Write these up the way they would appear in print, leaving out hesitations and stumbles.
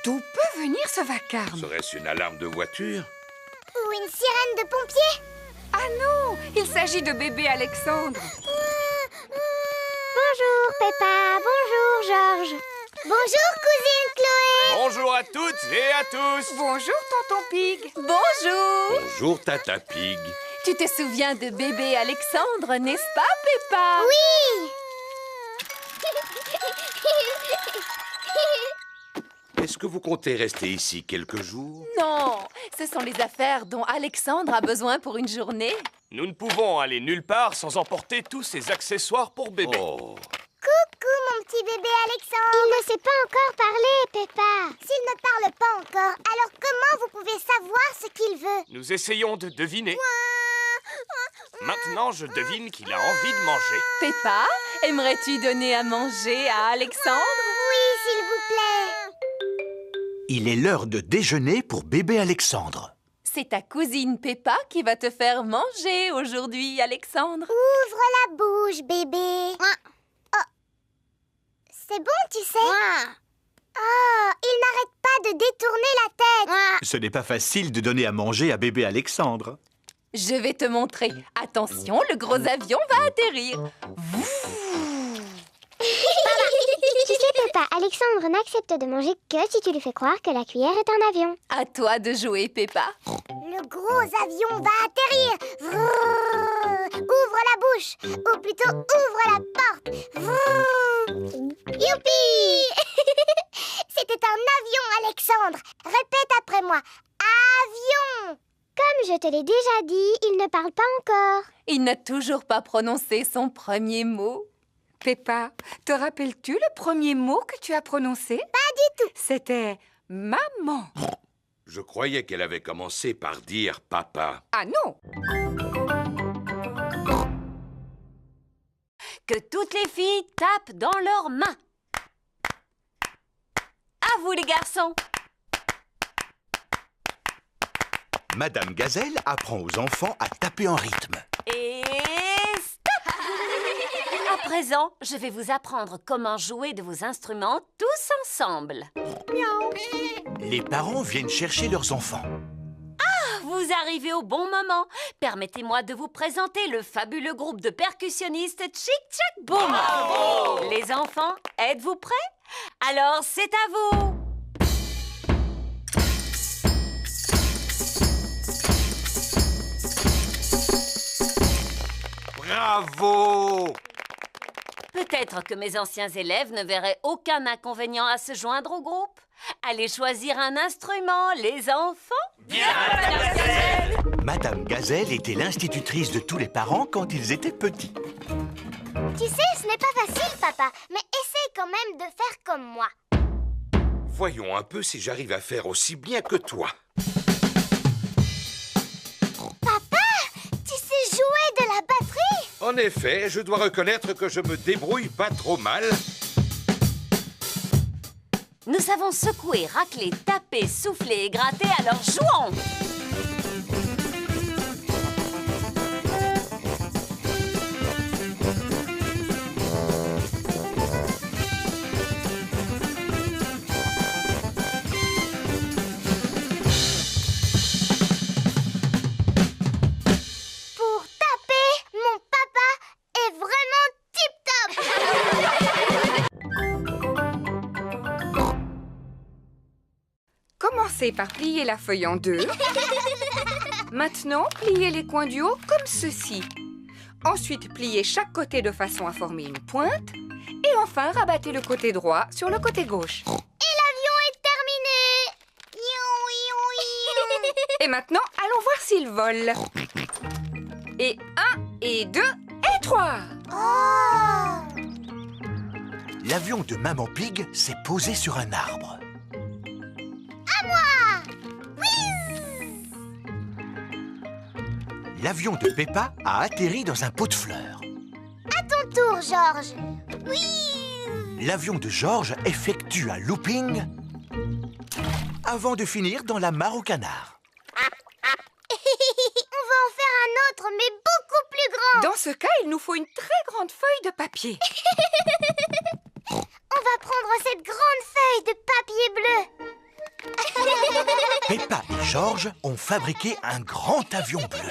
D'où peut venir ce vacarme? Serait-ce une alarme de voiture? Ou une sirène de pompier? Ah non, il s'agit de bébé Alexandre. Bonjour Peppa, bonjour Georges. Bonjour cousine Chloé. Bonjour à toutes et à tous. Bonjour, tonton Pig. Bonjour! Bonjour, Tata Pig. Tu te souviens de bébé Alexandre, n'est-ce pas, Peppa? Oui. Est-ce que vous comptez rester ici quelques jours? Non, ce sont les affaires dont Alexandre a besoin pour une journée. Nous ne pouvons aller nulle part sans emporter tous ces accessoires pour bébé. Oh, Coucou mon petit bébé Alexandre. Il ne sait pas encore parler, Peppa. S'il ne parle pas encore, alors comment vous pouvez savoir ce qu'il veut? Nous essayons de deviner. Maintenant, je devine qu'il a envie de manger. Peppa, aimerais-tu donner à manger à Alexandre? Oui, s'il vous plaît. Il est l'heure de déjeuner pour bébé Alexandre. C'est ta cousine Peppa qui va te faire manger aujourd'hui, Alexandre. Ouvre la bouche, bébé. Oh. C'est bon, tu sais. Oh, il n'arrête pas de détourner la tête. Ce n'est pas facile de donner à manger à bébé Alexandre. Je vais te montrer. Attention, le gros avion va atterrir. Tu sais, Peppa, Alexandre n'accepte de manger que si tu lui fais croire que la cuillère est un avion. À toi de jouer, Peppa. Le gros avion va atterrir. Ouvre la bouche. Ou plutôt, ouvre la porte. Youpi. C'était un avion, Alexandre. Répète après moi. Avion. Comme je te l'ai déjà dit, il ne parle pas encore. Il n'a toujours pas prononcé son premier mot. Peppa, te rappelles-tu le premier mot que tu as prononcé? Pas du tout. C'était maman. je croyais qu'elle avait commencé par dire papa. Ah non! Que toutes les filles tapent dans leurs mains. À vous les garçons. Madame Gazelle apprend aux enfants à taper en rythme. Et stop! À présent, je vais vous apprendre comment jouer de vos instruments tous ensemble. Les parents viennent chercher leurs enfants. Vous arrivez au bon moment. Permettez-moi de vous présenter le fabuleux groupe de percussionnistes Chic Chac Boom. Bravo! Les enfants, êtes-vous prêts? Alors, c'est à vous. Bravo! Peut-être que mes anciens élèves ne verraient aucun inconvénient à se joindre au groupe. Allez choisir un instrument, les enfants. Bien, Madame Gazelle! Madame Gazelle était l'institutrice de tous les parents quand ils étaient petits. Tu sais, ce n'est pas facile, papa, mais essaye quand même de faire comme moi. Voyons un peu si j'arrive à faire aussi bien que toi. Papa, tu sais jouer de la batterie? En effet, je dois reconnaître que je me débrouille pas trop mal. Nous savons secouer, racler, taper, souffler et gratter, alors jouons! Pour taper, mon papa est vraiment tip-top. Commencez par plier la feuille en deux. Maintenant, pliez les coins du haut comme ceci. Ensuite, pliez chaque côté de façon à former une pointe. Et enfin, rabattez le côté droit sur le côté gauche. Et l'avion est terminé. Et maintenant, allons voir s'il vole. Et 1, et 2, et 3. Oh! L'avion de Maman Pig s'est posé sur un arbre. À moi! L'avion de Peppa a atterri dans un pot de fleurs. À ton tour, Georges. L'avion de Georges effectue un looping avant de finir dans la mare au canard. On va en faire un autre, mais beaucoup plus grand. Dans ce cas, il nous faut une très grande feuille de papier. On va prendre cette grande feuille de papier bleu. Peppa et George ont fabriqué un grand avion bleu.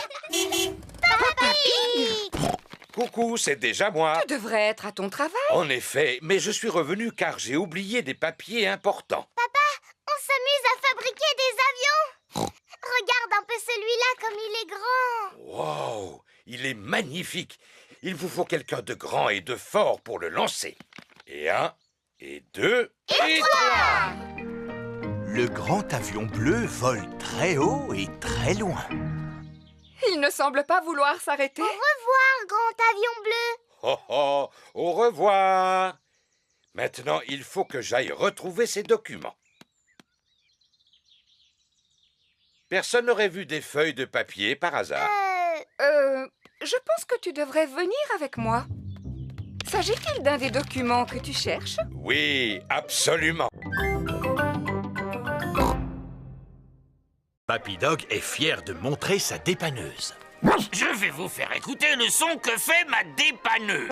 Coucou, c'est déjà moi. Tu devrais être à ton travail. En effet, mais je suis revenu car j'ai oublié des papiers importants. On s'amuse à fabriquer des avions. Regarde un peu celui-là comme il est grand. Wow, il est magnifique. Il vous faut quelqu'un de grand et de fort pour le lancer. Et 1, et 2, et 3. Le grand avion bleu vole très haut et très loin. Il ne semble pas vouloir s'arrêter. Au revoir, grand avion bleu. Oh oh, au revoir. Maintenant, il faut que j'aille retrouver ces documents. Personne n'aurait vu des feuilles de papier par hasard. Je pense que tu devrais venir avec moi. S'agit-il d'un des documents que tu cherches? Oui, absolument. Papy Dog est fier de montrer sa dépanneuse. Je vais vous faire écouter le son que fait ma dépanneuse.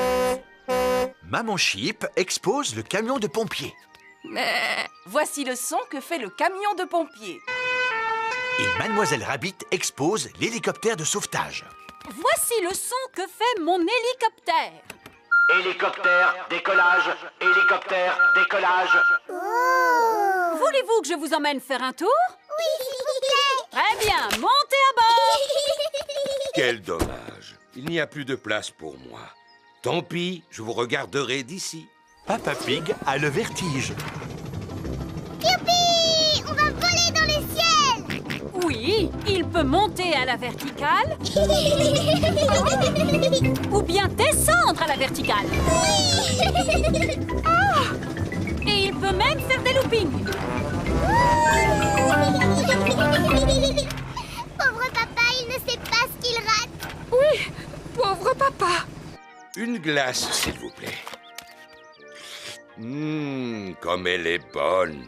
Maman Sheep expose le camion de pompiers. Voici le son que fait le camion de pompiers. Et Mademoiselle Rabbit expose l'hélicoptère de sauvetage. Voici le son que fait mon hélicoptère. Hélicoptère, décollage. Hélicoptère, décollage. Voulez-vous que je vous emmène faire un tour? Oui, s'il vous plaît. Très bien, montez à bord. Quel dommage. Il n'y a plus de place pour moi. Tant pis, je vous regarderai d'ici. Papa Pig a le vertige. Youpi! On va voler dans les ciels. Oui, il peut monter à la verticale ou bien descendre à la verticale. Et il peut même faire des loopings. Pauvre papa, il ne sait pas ce qu'il rate. Oui, pauvre papa. Une glace, s'il vous plaît. Comme elle est bonne.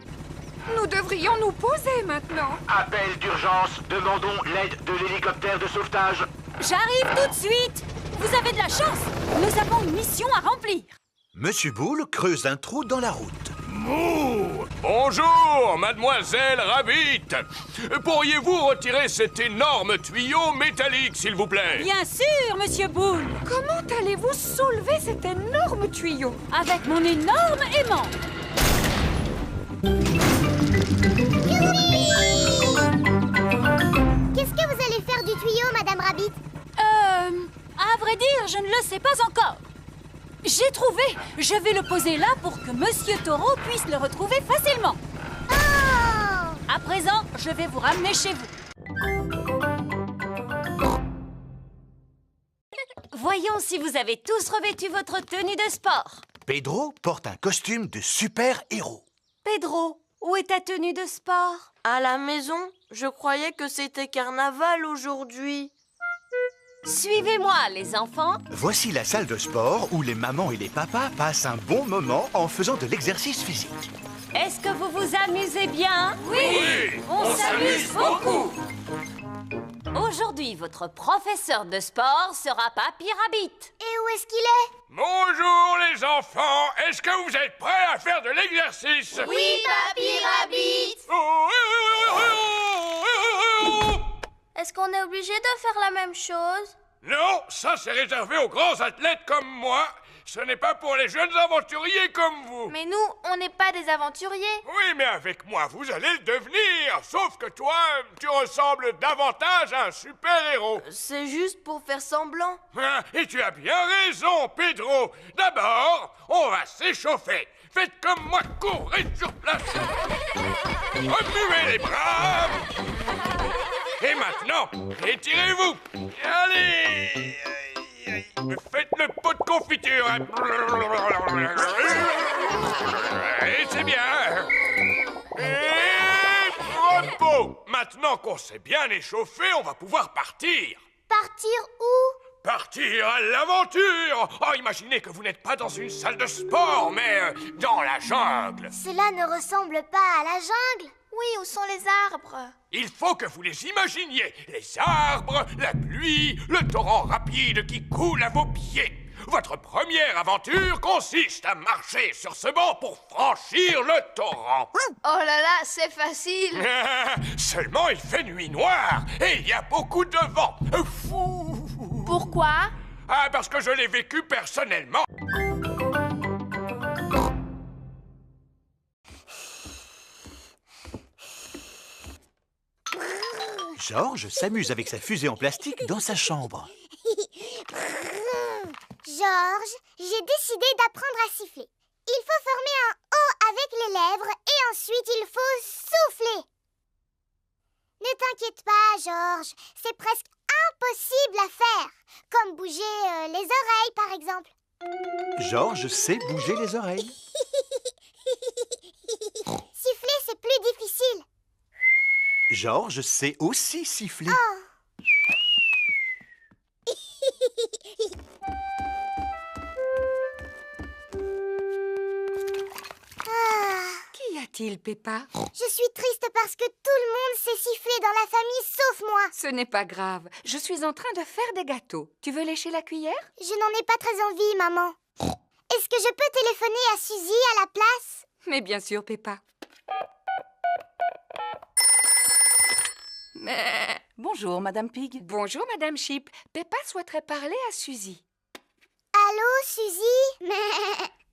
Nous devrions nous poser maintenant. Appel d'urgence. Demandons l'aide de l'hélicoptère de sauvetage. J'arrive tout de suite. Vous avez de la chance. Nous avons une mission à remplir. Monsieur Boule creuse un trou dans la route. Mouh! Bonjour, mademoiselle Rabbit. Pourriez-vous retirer cet énorme tuyau métallique, s'il vous plaît? Bien sûr, monsieur Boule. Comment allez-vous soulever cet énorme tuyau? Avec mon énorme aimant. Qu'est-ce que vous allez faire du tuyau, Madame Rabbit? À vrai dire, je ne le sais pas encore. J'ai trouvé. Je vais le poser là pour que Monsieur Taureau puisse le retrouver facilement. Oh! À présent, je vais vous ramener chez vous. Voyons si vous avez tous revêtu votre tenue de sport. Pedro porte un costume de super-héros. Pedro, où est ta tenue de sport? À la maison, je croyais que c'était carnaval aujourd'hui. Suivez-moi, les enfants. Voici la salle de sport où les mamans et les papas passent un bon moment en faisant de l'exercice physique. Est-ce que vous vous amusez bien? Oui, on s'amuse beaucoup. Aujourd'hui, votre professeur de sport sera Papy Rabbit. Et où est-ce qu'il est? Bonjour, les enfants. Est-ce que vous êtes prêts à faire de l'exercice? Oui, Papy Rabbit. Est-ce qu'on est obligé de faire la même chose? Non, ça c'est réservé aux grands athlètes comme moi. Ce n'est pas pour les jeunes aventuriers comme vous. Mais nous, on n'est pas des aventuriers. Oui, mais avec moi, vous allez le devenir. Sauf que toi, tu ressembles davantage à un super-héros. C'est juste pour faire semblant. Ah, et tu as bien raison, Pedro. D'abord, on va s'échauffer. Faites comme moi, courez sur place. Remuez les bras. Et maintenant, étirez-vous. Allez. Faites le pot de confiture. Et c'est bien. Et repos. Maintenant qu'on s'est bien échauffé, on va pouvoir partir. Partir où? Partir à l'aventure. Oh, imaginez que vous n'êtes pas dans une salle de sport, mais dans la jungle. Cela ne ressemble pas à la jungle. Oui, où sont les arbres? Il faut que vous les imaginiez. Les arbres, la pluie, le torrent rapide qui coule à vos pieds. Votre première aventure consiste à marcher sur ce banc pour franchir le torrent. Oh là là, c'est facile. Seulement, il fait nuit noire et il y a beaucoup de vent. Fou. Pourquoi? Ah, parce que je l'ai vécu personnellement. Georges s'amuse avec sa fusée en plastique dans sa chambre. Georges, j'ai décidé d'apprendre à siffler. Il faut former un O avec les lèvres et ensuite il faut souffler. Ne t'inquiète pas, Georges, c'est presque impossible à faire. Comme bouger les oreilles, par exemple. Georges sait bouger les oreilles. Siffler, c'est plus difficile. Georges sait aussi siffler. Qu'y a-t-il, Peppa? Je suis triste parce que tout le monde sait siffler dans la famille sauf moi. Ce n'est pas grave. Je suis en train de faire des gâteaux. Tu veux lécher la cuillère? Je n'en ai pas très envie, maman. Est-ce que je peux téléphoner à Suzy à la place? Mais bien sûr, Peppa. Bonjour, Madame Pig. Bonjour, Madame Sheep. Peppa souhaiterait parler à Suzy. Allô, Suzy?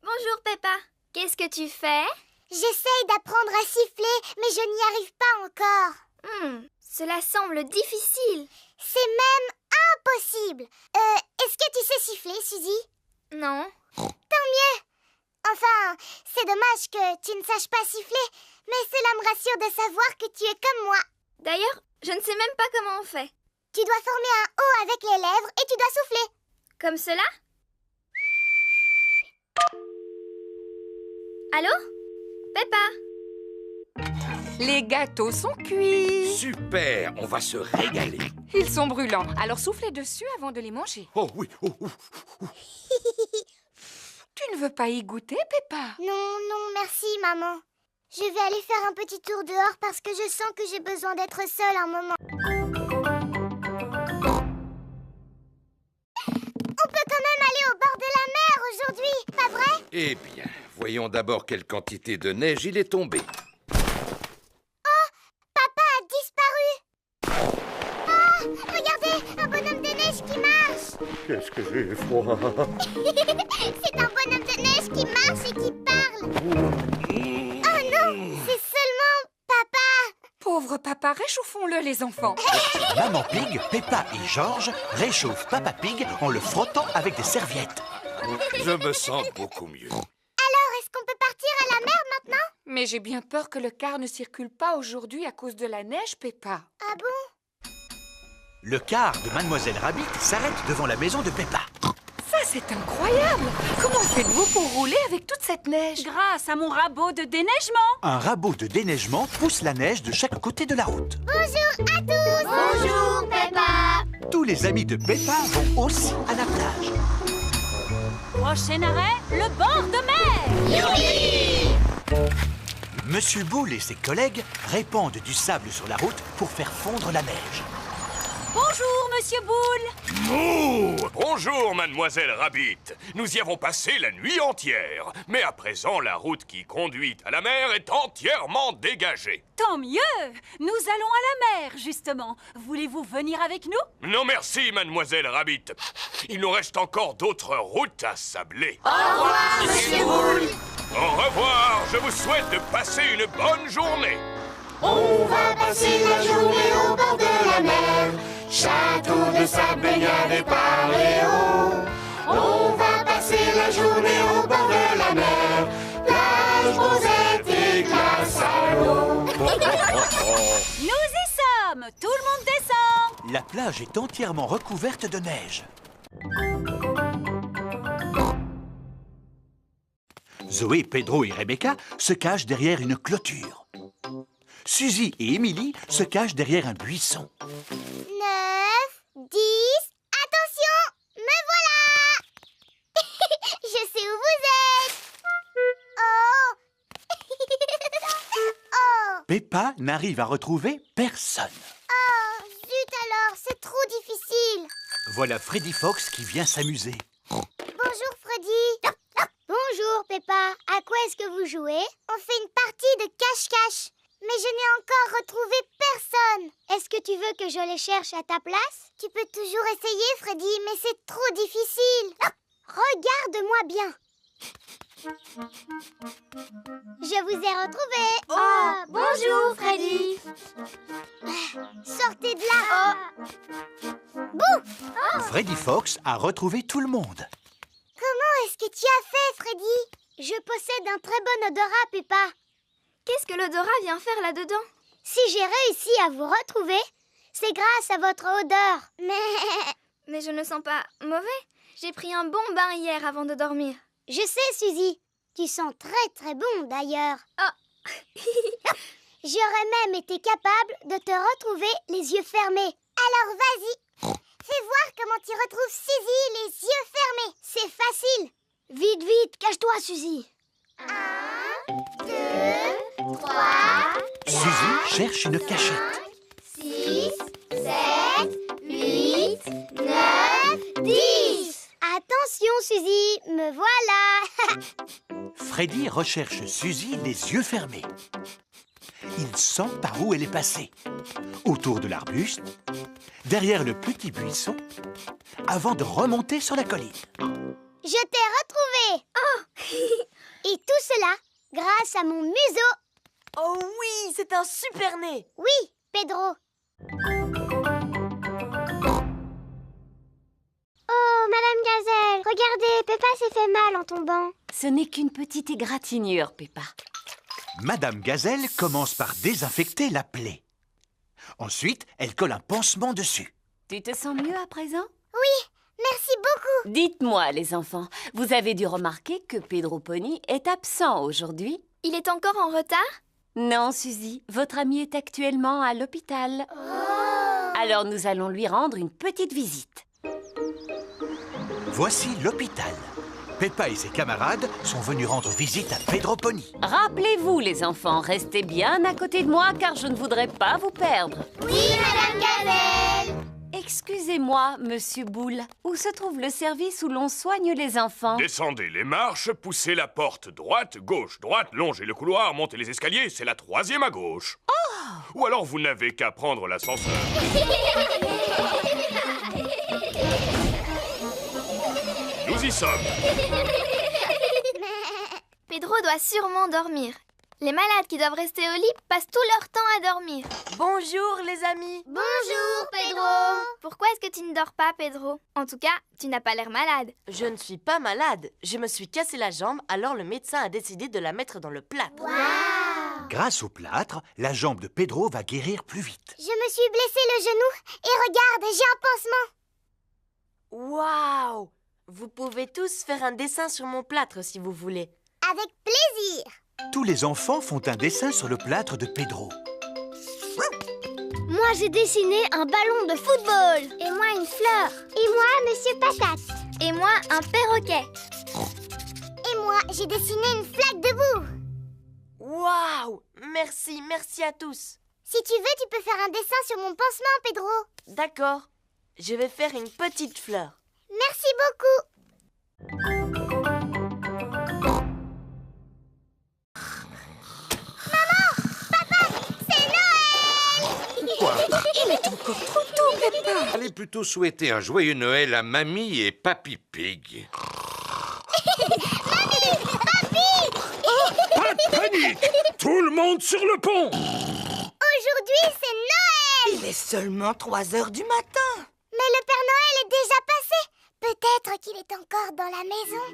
Bonjour Peppa. Qu'est-ce que tu fais? J'essaye d'apprendre à siffler, mais je n'y arrive pas encore. Cela semble difficile. C'est même impossible. Est-ce que tu sais siffler, Suzy? Non. Tant mieux. Enfin, c'est dommage que tu ne saches pas siffler, mais cela me rassure de savoir que tu es comme moi. D'ailleurs, je ne sais même pas comment on fait. Tu dois former un O avec les lèvres et tu dois souffler. Comme cela? Allô? Peppa? Les gâteaux sont cuits. Super, on va se régaler. Ils sont brûlants, alors soufflez dessus avant de les manger. Oh oui, oh. Tu ne veux pas y goûter, Peppa? Non, merci, maman. Je vais aller faire un petit tour dehors parce que je sens que j'ai besoin d'être seule un moment. On peut quand même aller au bord de la mer aujourd'hui, pas vrai? Eh bien, voyons d'abord quelle quantité de neige il est tombé. Oh, papa a disparu. Ah, regardez, un bonhomme de neige qui marche. Qu'est-ce que j'ai froid. C'est un bonhomme de neige qui marche et qui parle. Oh non, c'est seulement papa. Pauvre papa, réchauffons-le, les enfants. Maman Pig, Peppa et Georges réchauffent Papa Pig en le frottant avec des serviettes. Je me sens beaucoup mieux. Alors, est-ce qu'on peut partir à la mer maintenant? Mais j'ai bien peur que le car ne circule pas aujourd'hui à cause de la neige, Peppa. Ah bon? Le car de Mademoiselle Rabbit s'arrête devant la maison de Peppa. Ça, c'est incroyable! Comment faites-vous pour rouler avec toute cette neige? Grâce à mon rabot de déneigement. Un rabot de déneigement pousse la neige de chaque côté de la route. Bonjour à tous. Bonjour, Peppa. Tous les amis de Peppa vont aussi à la plage. Prochain arrêt, le bord de mer. Monsieur Boule et ses collègues répandent du sable sur la route pour faire fondre la neige. Bonjour, Monsieur Boule. Mouh! Bonjour, Mademoiselle Rabbit. Nous y avons passé la nuit entière. Mais à présent, la route qui conduit à la mer est entièrement dégagée. Tant mieux. Nous allons à la mer, justement. Voulez-vous venir avec nous? Non merci, Mademoiselle Rabbit. Il nous reste encore d'autres routes à sabler. Au revoir, Monsieur Boule. Au revoir. Je vous souhaite de passer une bonne journée. On va passer la journée au bord de la mer. Château de sable, baignade et paléo. On va passer la journée au bord de la mer. Plage, rosette et glace à l'eau. Nous y sommes. Tout le monde descend. La plage est entièrement recouverte de neige. Zoé, Pedro et Rebecca se cachent derrière une clôture. Suzy et Émilie se cachent derrière un buisson. 9, 10, attention, me voilà. Je sais où vous êtes. Oh. Oh. Peppa n'arrive à retrouver personne. Oh, zut alors, c'est trop difficile. Voilà Freddy Fox qui vient s'amuser. Bon, Peppa, à quoi est-ce que vous jouez? On fait une partie de cache-cache. Mais je n'ai encore retrouvé personne. Est-ce que tu veux que je les cherche à ta place? Tu peux toujours essayer, Freddy, mais c'est trop difficile. Regarde-moi bien. Je vous ai retrouvé. Oh, bonjour, Freddy. Sortez de là. Bouh! Freddy Fox a retrouvé tout le monde. Comment est-ce que tu as fait, Freddy? Je possède un très bon odorat, Peppa. Qu'est-ce que l'odorat vient faire là-dedans? Si j'ai réussi à vous retrouver, c'est grâce à votre odeur. Mais je ne sens pas mauvais. J'ai pris un bon bain hier avant de dormir. Je sais, Suzy. Tu sens très très bon d'ailleurs. Oh. J'aurais même été capable de te retrouver les yeux fermés. Alors vas-y, fais voir comment tu retrouves Suzy les yeux fermés. C'est facile. Vite, vite, cache-toi, Suzy. 1, 2, 3, Suzy cherche une cachette. 6, 7, 8, 9, 10. Attention, Suzy, me voilà. Freddy recherche Suzy les yeux fermés. Il sent par où elle est passée. Autour de l'arbuste, derrière le petit buisson, avant de remonter sur la colline. Je t'ai retrouvé. Oh. Et tout cela grâce à mon museau. Oh oui, c'est un super nez. Oui, Pedro. Oh, Madame Gazelle, regardez, Peppa s'est fait mal en tombant. Ce n'est qu'une petite égratignure, Peppa. Madame Gazelle commence par désinfecter la plaie. Ensuite, elle colle un pansement dessus. Tu te sens mieux à présent? Oui, merci beaucoup. Dites-moi, les enfants, vous avez dû remarquer que Pedro Pony est absent aujourd'hui? Il est encore en retard? Non, Suzy, votre ami est actuellement à l'hôpital. Alors nous allons lui rendre une petite visite. Voici l'hôpital. Peppa et ses camarades sont venus rendre visite à Pedro Pony. Rappelez-vous, les enfants, restez bien à côté de moi car je ne voudrais pas vous perdre. Oui, Madame Gazelle. Excusez-moi, Monsieur Boule, où se trouve le service où l'on soigne les enfants? Descendez les marches, poussez la porte droite, gauche, droite, longez le couloir, montez les escaliers, c'est la 3e à gauche. Ou alors vous n'avez qu'à prendre l'ascenseur. Nous y sommes. Pedro doit sûrement dormir. Les malades qui doivent rester au lit passent tout leur temps à dormir. Bonjour les amis. Bonjour, Pedro. Pourquoi est-ce que tu ne dors pas, Pedro? En tout cas, tu n'as pas l'air malade. Je ne suis pas malade. Je me suis cassé la jambe, alors le médecin a décidé de la mettre dans le plâtre. Grâce au plâtre, la jambe de Pedro va guérir plus vite. Je me suis blessé le genou et regarde, j'ai un pansement. Waouh! Vous pouvez tous faire un dessin sur mon plâtre si vous voulez. Avec plaisir. Tous les enfants font un dessin sur le plâtre de Pedro. Moi, j'ai dessiné un ballon de football. Et moi, une fleur. Et moi, Monsieur Patate. Et moi, un perroquet. Et moi, j'ai dessiné une flaque de boue. Waouh! Merci, merci à tous. Si tu veux, tu peux faire un dessin sur mon pansement, Pedro. D'accord. Je vais faire une petite fleur. Merci beaucoup. Maman! Papa! C'est Noël! Quoi? Il est encore trop tôt, Peppa. Allez plutôt souhaiter un joyeux Noël à Mamie et Papy Pig. Pas de panique! Tout le monde sur le pont! Aujourd'hui, c'est Noël! Il est seulement 3 heures du matin. Mais le Père Noël est déjà passé. Peut-être qu'il est encore dans la maison.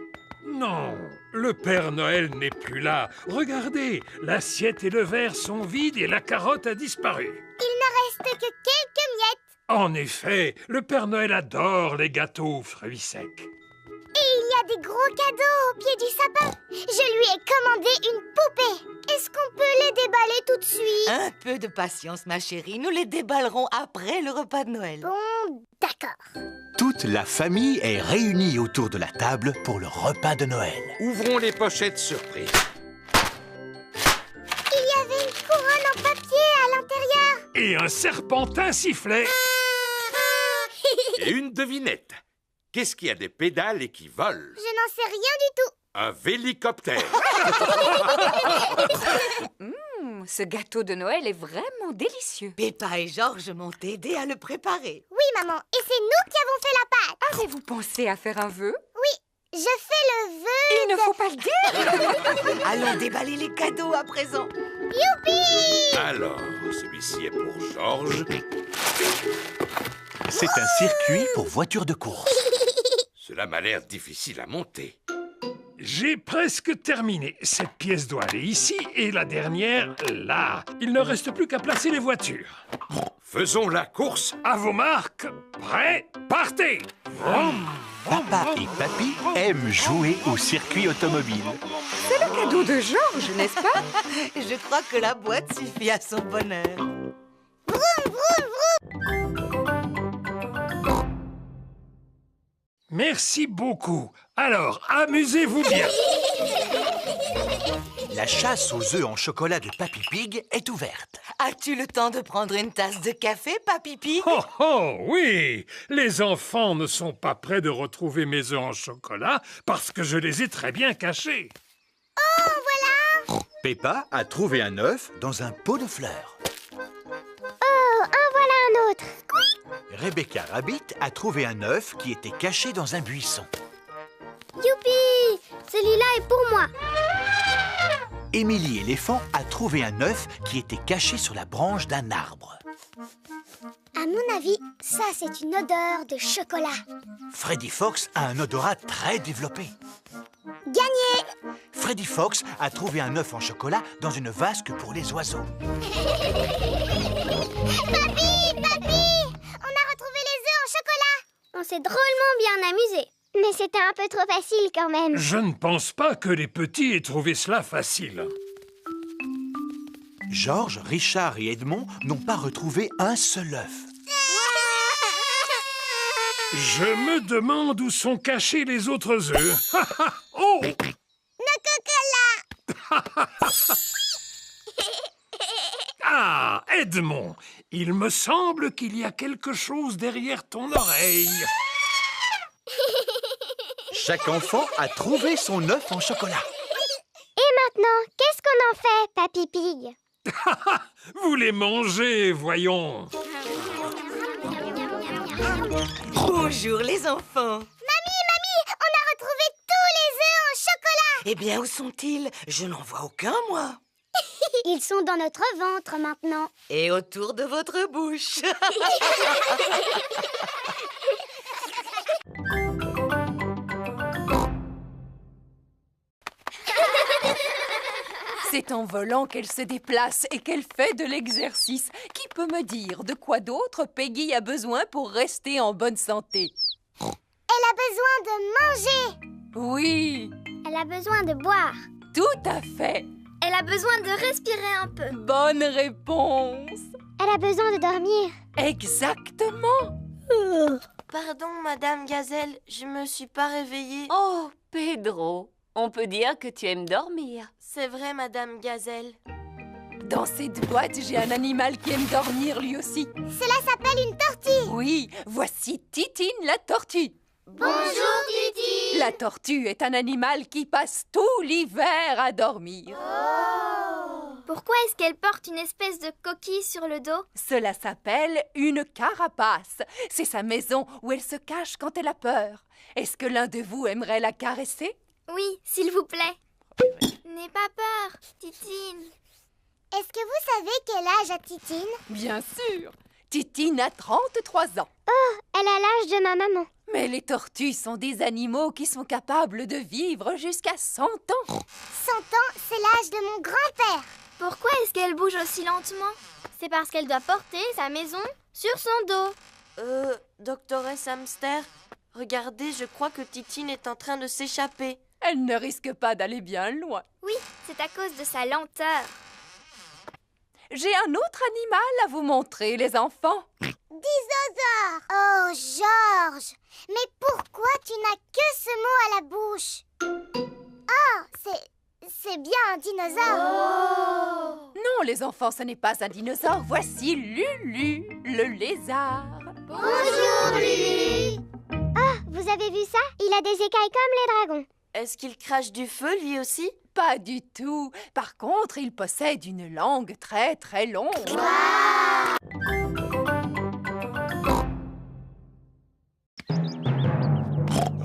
Non, le Père Noël n'est plus là. Regardez, l'assiette et le verre sont vides et la carotte a disparu. Il ne reste que quelques miettes. En effet, le Père Noël adore les gâteaux aux fruits secs. Et il y a des gros cadeaux au pied du sapin. Je lui ai commandé une poupée. Est-ce qu'on peut les déballer tout de suite? Un peu de patience, ma chérie. Nous les déballerons après le repas de Noël. Bon, d'accord. Toute la famille est réunie autour de la table pour le repas de Noël. Ouvrons les pochettes surprises. Il y avait une couronne en papier à l'intérieur. Et un serpentin sifflait. Et une devinette. Qu'est-ce qui a des pédales et qui vole? Je n'en sais rien du tout. Un vélicoptère. Ce gâteau de Noël est vraiment délicieux. Peppa et Georges m'ont aidé à le préparer. Oui, maman, et c'est nous qui avons fait la pâte. Avez-vous pensé à faire un vœu? Oui, je fais le vœu. Il ne faut pas le dire. Allons déballer les cadeaux à présent. Youpi! Alors, celui-ci est pour Georges. C'est un circuit pour voitures de course. Cela m'a l'air difficile à monter. J'ai presque terminé. Cette pièce doit aller ici et la dernière là. Il ne reste plus qu'à placer les voitures. Faisons la course. À vos marques, prêts, partez! Papa et Papy aiment jouer au circuit automobile. C'est le cadeau de Georges, n'est-ce pas? Je crois que la boîte suffit à son bonheur. Vroom, vroom, vroom. Merci beaucoup. Alors, amusez-vous bien. La chasse aux œufs en chocolat de Papy Pig est ouverte. As-tu le temps de prendre une tasse de café, Papy Pig? Oh, oh, oui! Les enfants ne sont pas prêts de retrouver mes œufs en chocolat parce que je les ai très bien cachés. Oh, voilà! Peppa a trouvé un œuf dans un pot de fleurs. Oh, en voilà un autre. Rebecca Rabbit a trouvé un œuf qui était caché dans un buisson. Youpi! Celui-là est pour moi. Émilie Éléphant a trouvé un œuf qui était caché sur la branche d'un arbre. À mon avis, ça, c'est une odeur de chocolat. Freddy Fox a un odorat très développé. Gagné! Freddy Fox a trouvé un œuf en chocolat dans une vasque pour les oiseaux. Papy! Papy! On a retrouvé les œufs en chocolat. On s'est drôlement bien amusé. Mais c'était un peu trop facile quand même. Je ne pense pas que les petits aient trouvé cela facile. Georges, Richard et Edmond n'ont pas retrouvé un seul œuf. Je me demande où sont cachés les autres œufs. Oh! Nos cocolas! Ah, Edmond, il me semble qu'il y a quelque chose derrière ton oreille. Chaque enfant a trouvé son œuf en chocolat. Et maintenant, qu'est-ce qu'on en fait, Papy Pig? Vous les mangez, voyons. Bonjour les enfants. Mamie, on a retrouvé tous les œufs en chocolat. Eh bien, où sont-ils? Je n'en vois aucun, moi. Ils sont dans notre ventre maintenant. Et autour de votre bouche. C'est en volant qu'elle se déplace et qu'elle fait de l'exercice. Qui peut me dire de quoi d'autre Peggy a besoin pour rester en bonne santé? Elle a besoin de manger. Oui, Elle a besoin de boire. tout à fait. Elle a besoin de respirer un peu. Bonne réponse. Elle a besoin de dormir. Exactement. Pardon, Madame Gazelle, je me suis pas réveillée. Oh, Pedro, on peut dire que tu aimes dormir. C'est vrai, Madame Gazelle. Dans cette boîte, j'ai un animal qui aime dormir lui aussi. Cela s'appelle une tortue. Oui, voici Titine la tortue. Bonjour, Titi. La tortue est un animal qui passe tout l'hiver à dormir. Pourquoi est-ce qu'elle porte une espèce de coquille sur le dos? Cela s'appelle une carapace. C'est sa maison où elle se cache quand elle a peur. Est-ce que l'un de vous aimerait la caresser? Oui, s'il vous plaît. N'aie pas peur, Titine. Est-ce que vous savez quel âge a Titine? Bien sûr. Titine a 33 ans. Oh, elle a l'âge de ma maman. Mais les tortues sont des animaux qui sont capables de vivre jusqu'à 100 ans. 100 ans, c'est l'âge de mon grand-père. Pourquoi est-ce qu'elle bouge aussi lentement? C'est parce qu'elle doit porter sa maison sur son dos. Doctoresse Hamster, regardez, je crois que Titine est en train de s'échapper. Elle ne risque pas d'aller bien loin. Oui, c'est à cause de sa lenteur. J'ai un autre animal à vous montrer, les enfants. Dinosaure. Oh, Georges. Mais pourquoi tu n'as que ce mot à la bouche? Oh, c'est bien un dinosaure. Non, les enfants, ce n'est pas un dinosaure. Voici Lulu, le lézard. Bonjour, Lulu. Oh, vous avez vu ça? Il a des écailles comme les dragons. Est-ce qu'il crache du feu, lui aussi? Pas du tout. Par contre, il possède une langue très très longue.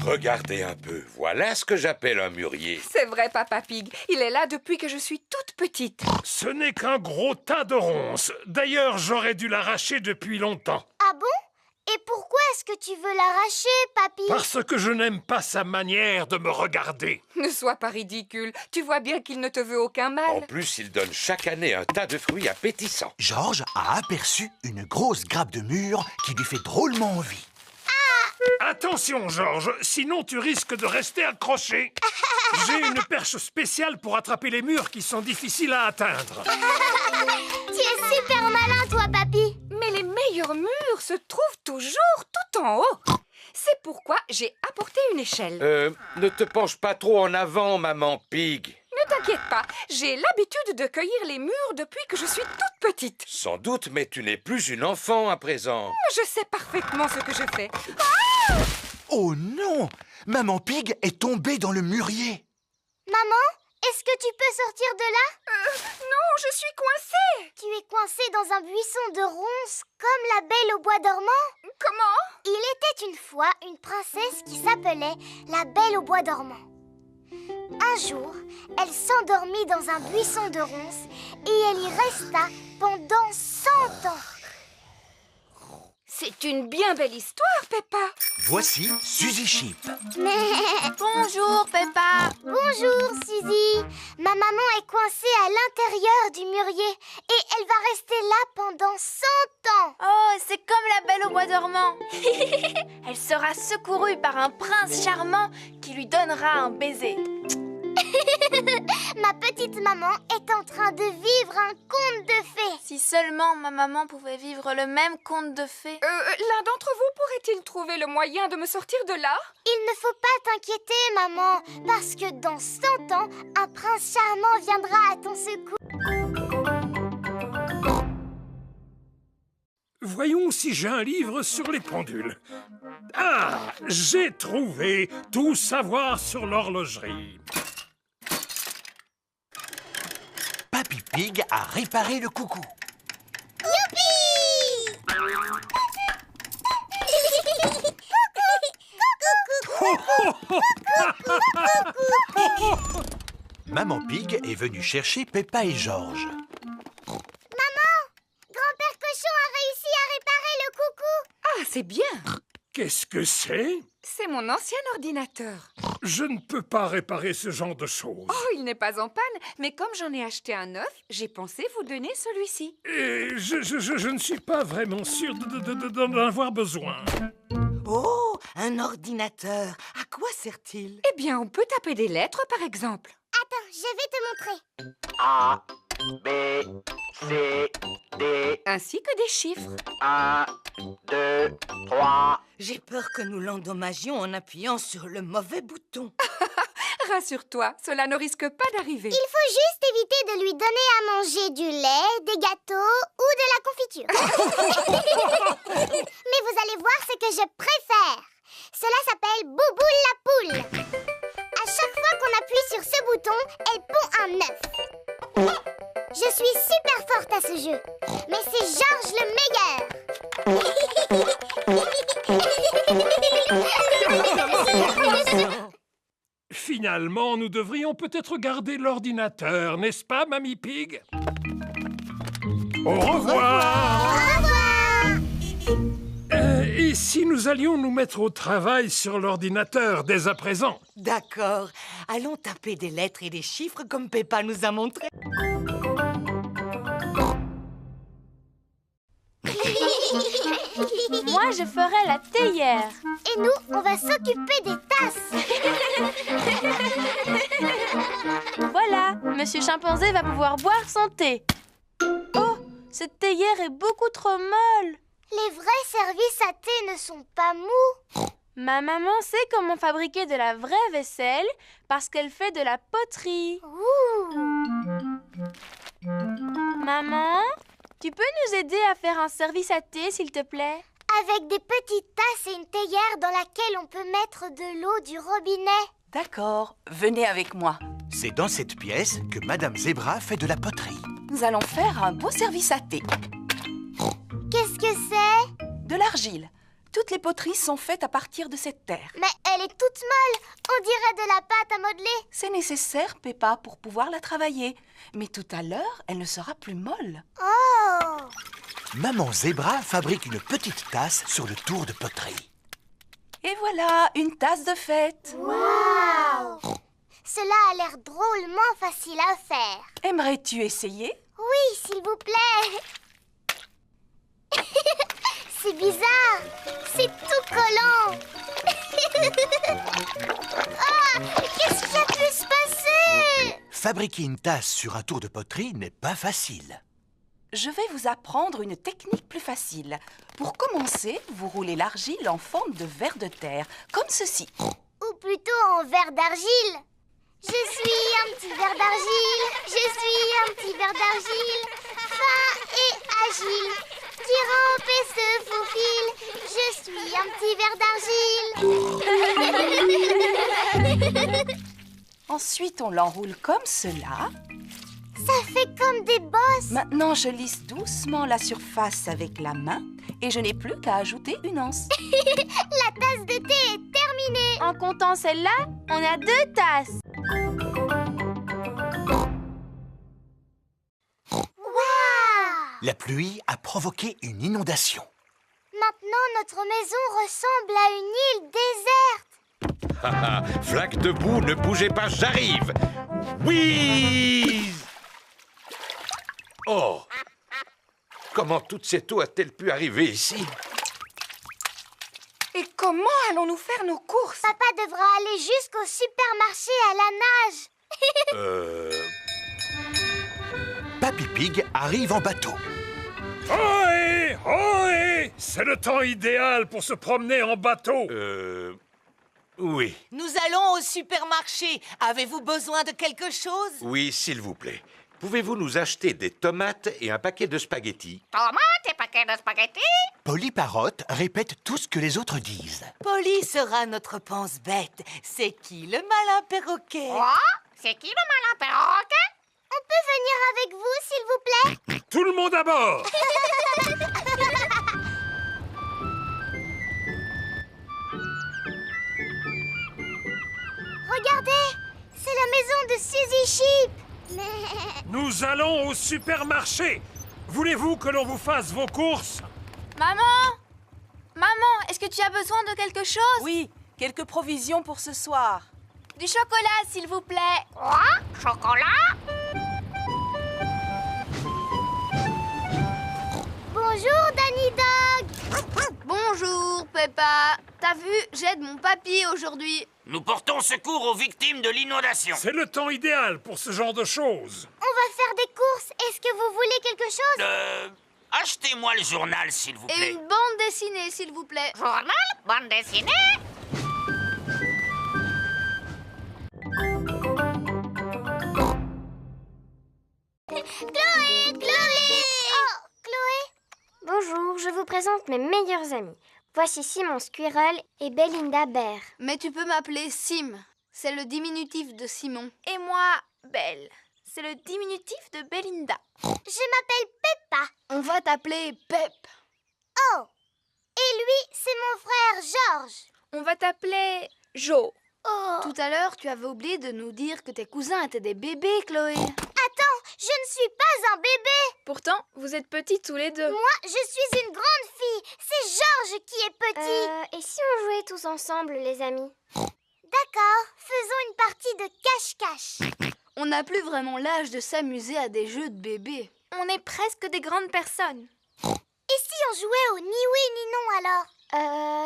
Regardez un peu, voilà ce que j'appelle un mûrier. C'est vrai, Papa Pig. Il est là depuis que je suis toute petite. Ce n'est qu'un gros tas de ronces. D'ailleurs, j'aurais dû l'arracher depuis longtemps. Ah bon? Et pourquoi est-ce que tu veux l'arracher, Papy? Parce que je n'aime pas sa manière de me regarder. Ne sois pas ridicule. Tu vois bien qu'il ne te veut aucun mal. En plus, il donne chaque année un tas de fruits appétissants. Georges a aperçu une grosse grappe de mûre qui lui fait drôlement envie. Attention, Georges, sinon tu risques de rester accroché. J'ai une perche spéciale pour attraper les murs qui sont difficiles à atteindre. Tu es super malin, toi, Papy. Mais les meilleurs murs se trouvent toujours tout en haut. C'est pourquoi j'ai apporté une échelle. Ne te penche pas trop en avant, Maman Pig. Ne t'inquiète pas, j'ai l'habitude de cueillir les mûres depuis que je suis toute petite. Sans doute, mais tu n'es plus une enfant à présent. Je sais parfaitement ce que je fais. Oh non! Maman Pig est tombée dans le mûrier. Maman, est-ce que tu peux sortir de là? Non, je suis coincée. Tu es coincée dans un buisson de ronces, comme la Belle au bois dormant. Comment? Il était une fois une princesse qui s'appelait la Belle au bois dormant. Un jour, elle s'endormit dans un buisson de ronces et elle y resta pendant 100 ans. C'est une bien belle histoire, Peppa. Voici Suzy Sheep. Bonjour, Peppa. Bonjour, Suzy. Ma maman est coincée à l'intérieur du mûrier et elle va rester là pendant 100 ans. Oh, c'est comme la Belle au bois dormant. Elle sera secourue par un prince charmant qui lui donnera un baiser. Ma petite maman est en train de vivre un conte de fées. Si seulement ma maman pouvait vivre le même conte de fées. L'un d'entre vous pourrait-il trouver le moyen de me sortir de là? Il ne faut pas t'inquiéter, maman, parce que dans 100 ans, un prince charmant viendra à ton secours. Voyons si j'ai un livre sur les pendules. Ah, j'ai trouvé Tout savoir sur l'horlogerie. Papy Pig a réparé le coucou. Youpi! Maman Pig est venue chercher Peppa et Georges. Maman, grand-père Cochon a réussi à réparer le coucou. Ah, c'est bien. Qu'est-ce que c'est? C'est mon ancien ordinateur. Je ne peux pas réparer ce genre de choses. Oh, il n'est pas en panne, mais comme j'en ai acheté un neuf, j'ai pensé vous donner celui-ci. Et je ne suis pas vraiment sûr d'en avoir besoin. Oh, un ordinateur. À quoi sert-il? Eh bien, on peut taper des lettres, par exemple. Attends, je vais te montrer. A, B, C, D. Ainsi que des chiffres. 1, 2, 3. J'ai peur que nous l'endommagions en appuyant sur le mauvais bouton. Rassure-toi, cela ne risque pas d'arriver. Il faut juste éviter de lui donner à manger du lait, des gâteaux ou de la confiture. Mais vous allez voir ce que je préfère. Cela s'appelle Bouboule la poule. À chaque fois qu'on appuie sur ce bouton, elle pond un œuf. Je suis super forte à ce jeu. Mais c'est Georges le meilleur. Finalement, nous devrions peut-être garder l'ordinateur, n'est-ce pas, Mamie Pig? Au revoir! Et si nous allions nous mettre au travail sur l'ordinateur dès à présent? D'accord. Allons taper des lettres et des chiffres comme Peppa nous a montré. Moi, je ferai la théière. Et nous, on va s'occuper des tasses. Voilà, Monsieur Chimpanzé va pouvoir boire son thé. Oh, cette théière est beaucoup trop molle. Les vrais services à thé ne sont pas mous. Ma maman sait comment fabriquer de la vraie vaisselle parce qu'elle fait de la poterie. Maman, tu peux nous aider à faire un service à thé, s'il te plaît? Avec des petites tasses et une théière dans laquelle on peut mettre de l'eau du robinet. D'accord, venez avec moi. C'est dans cette pièce que Madame Zebra fait de la poterie. Nous allons faire un beau service à thé. Qu'est-ce que c'est? De l'argile. Toutes les poteries sont faites à partir de cette terre. Mais elle est toute molle. On dirait de la pâte à modeler. C'est nécessaire, Peppa, pour pouvoir la travailler. Mais tout à l'heure, elle ne sera plus molle. Oh! Maman Zebra fabrique une petite tasse sur le tour de poterie. Et voilà, une tasse de fête. Waouh! Cela a l'air drôlement facile à faire. Aimerais-tu essayer? Oui, s'il vous plaît. C'est bizarre. C'est tout collant. Ah, qu'est-ce qui a pu se passer? Fabriquer une tasse sur un tour de poterie n'est pas facile. Je vais vous apprendre une technique plus facile. Pour commencer, vous roulez l'argile en forme de ver de terre, comme ceci. Ou plutôt en verre d'argile. Je suis un petit verre d'argile. Je suis un petit verre d'argile. Fin et agile. Qui rampe et se faufile. Je suis un petit verre d'argile. Ensuite, on l'enroule comme cela. Ça fait comme des bosses. Maintenant, je lisse doucement la surface avec la main et je n'ai plus qu'à ajouter une anse. La tasse de thé est terminée. En comptant celle-là, on a 2 tasses. Waouh! La pluie a provoqué une inondation. Maintenant, notre maison ressemble à une île déserte. Haha, flaque de boue, ne bougez pas, j'arrive. Oui! Oh! Comment toute cette eau a-t-elle pu arriver ici? Et comment allons-nous faire nos courses? Papa devra aller jusqu'au supermarché à la nage. Papy Pig arrive en bateau. Ohé! Ohé! C'est le temps idéal pour se promener en bateau. Oui. Nous allons au supermarché. Avez-vous besoin de quelque chose? Oui, s'il vous plaît. Pouvez-vous nous acheter des tomates et un paquet de spaghettis? Tomates et paquet de spaghettis? Polly Parrot répète tout ce que les autres disent. Polly sera notre pense-bête. C'est qui le malin perroquet? Quoi? C'est qui le malin perroquet? On peut venir avec vous, s'il vous plaît? Tout le monde à bord! Regardez, c'est la maison de Suzy Sheep. Nous allons au supermarché. Voulez-vous que l'on vous fasse vos courses? Maman! Maman, est-ce que tu as besoin de quelque chose? Oui, quelques provisions pour ce soir. Du chocolat, s'il vous plaît. Quoi? Chocolat? Bonjour, Danny Dog. Bonjour, Peppa. T'as vu, j'aide mon papy aujourd'hui. Nous portons secours aux victimes de l'inondation. C'est le temps idéal pour ce genre de choses. On va faire des courses. Est-ce que vous voulez quelque chose? Achetez-moi le journal, s'il vous plaît. Et une bande dessinée, s'il vous plaît. Journal? Bande dessinée? Chloé! Chloé! Oh, Chloé! Bonjour, je vous présente mes meilleurs amis. Voici Simon Squirrel et Belinda Bear. Mais tu peux m'appeler Sim. C'est le diminutif de Simon. Et moi, Belle. C'est le diminutif de Belinda. Je m'appelle Peppa. On va t'appeler Pep. Oh! Et lui, c'est mon frère George. On va t'appeler Jo. Oh! Tout à l'heure, tu avais oublié de nous dire que tes cousins étaient des bébés, Chloé. Attends, je ne suis pas un bébé. Pourtant, vous êtes petits tous les deux. Moi, je suis une grande fille. C'est George qui est petit. Et si on jouait tous ensemble, les amis? D'accord, faisons une partie de cache-cache. On n'a plus vraiment l'âge de s'amuser à des jeux de bébés. On est presque des grandes personnes. Et si on jouait au ni oui ni non alors?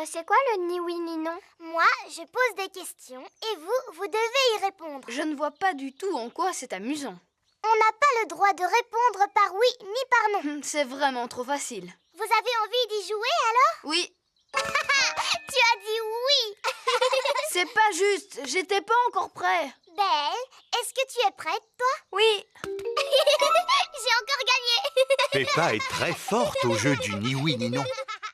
C'est quoi le ni oui ni non? Moi, je pose des questions et vous devez y répondre. Je ne vois pas du tout en quoi c'est amusant. On n'a pas le droit de répondre par oui ni par non. C'est vraiment trop facile. Vous avez envie d'y jouer alors? Oui. Tu as dit oui. C'est pas juste, j'étais pas encore prêt. Belle, est-ce que tu es prête, toi? Oui. J'ai encore gagné. Peppa est très forte au jeu du ni oui ni non.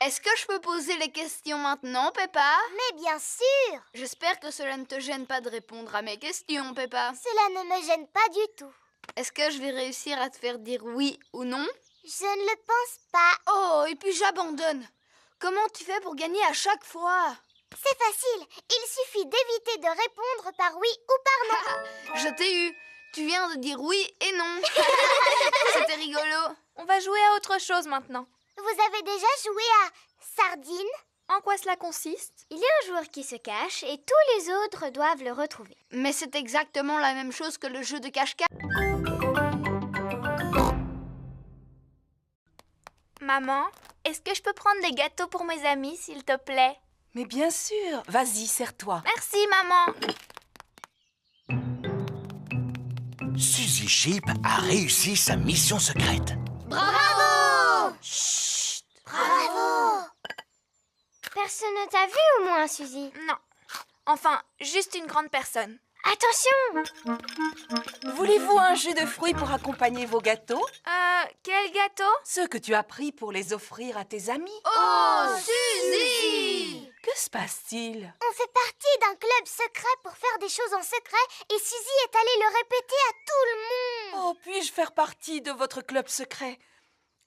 Est-ce que je peux poser les questions maintenant, Peppa? Mais bien sûr! J'espère que cela ne te gêne pas de répondre à mes questions, Peppa. Cela ne me gêne pas du tout. Est-ce que je vais réussir à te faire dire oui ou non? Je ne le pense pas. Oh, et puis j'abandonne. Comment tu fais pour gagner à chaque fois? C'est facile. Il suffit d'éviter de répondre par oui ou par non. Je t'ai eu. Tu viens de dire oui et non. C'était rigolo. On va jouer à autre chose maintenant. Vous avez déjà joué à Sardine? En quoi cela consiste? Il y a un joueur qui se cache et tous les autres doivent le retrouver. Mais c'est exactement la même chose que le jeu de cache-cache. Maman, est-ce que je peux prendre des gâteaux pour mes amis, s'il te plaît? Mais bien sûr. Vas-y, serre-toi. Merci, maman. Suzy Sheep a réussi sa mission secrète. Bravo! Chut! Bravo! Personne ne t'a vu au moins, Suzy? Non. Enfin, juste une grande personne. Attention! Voulez-vous un jus de fruits pour accompagner vos gâteaux? Quel gâteau? Ceux que tu as pris pour les offrir à tes amis. Oh, Suzy! Que se passe-t-il? On fait partie d'un club secret pour faire des choses en secret et Suzy est allée le répéter à tout le monde. Oh, puis-je faire partie de votre club secret?